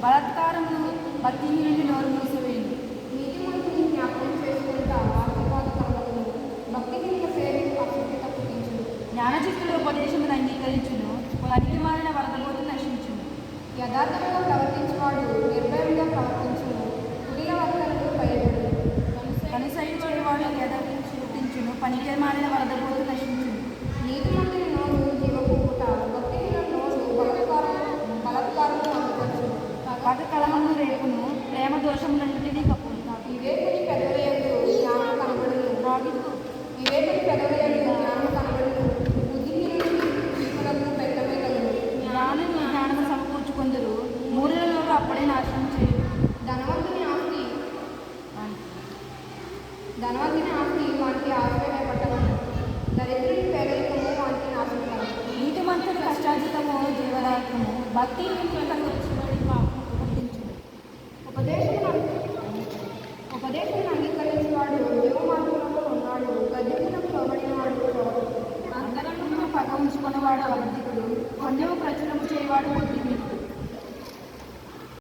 బలాత్కారమును భక్తిహీనుని నోరు మూసివేయును. నీతిమంతుని జ్ఞాపకం చేసుకుంటా ఆశీర్వాద కలగలను. భక్తిహీనుల సేవించి అసభ్యత పుట్టించును. జ్ఞానచిత్తుల ఉపదేశమును అంగీకరించును, పనికి మారిన వరదబోతు నశించును. యథార్థంగా ప్రవర్తించువాడు నిర్భయంగా ప్రవర్తించును. కుటిల వర్తనలు భయపడును. కనుసైలు చేయవాడు యథార్థించును, పనికి మారిన వరదబోతు నశించును. నీతిమంతుని నోరు జీవపు ఊట, భక్తిహీనుల నోరు బలాత్కారము అందుకొచ్చును. పగ కలహమును రేపును, ప్రేమ దోషములన్నిటినీ కప్పును. వివేకుని పెదవులయందు జ్ఞానం కనబడును. వివేకుని పెదవులయందు జ్ఞానం కనబడును. బుద్ధిహీనుని చీకులకు పెట్టమే కలుగు. జ్ఞానులు జ్ఞానము సమకూర్చుకొందురు, మూఢులలో అప్పుడే నాశనం చేయు. ధనవంతుని ఆస్తి వానికి ఆశ్రయ పట్టవను. దరిద్రుని పేదరికము వానికి నాశనకరం. నీతిమంతుని కష్టార్జితము జీవదాయకము, భక్తిహీనుని కలుగుచుబడి పాపము పుట్టించును. ఉపదేశమును అంగీకరించేవాడు జీవ మార్గంలో ఉన్నాడు. గద్దెలకు లోబడినవాడు అంతరంగమును పగ ఉంచుకున్నవాడు అబద్ధికుడు, కొంచెము ప్రచురము చేయవాడు బుద్ధిహీనుడు.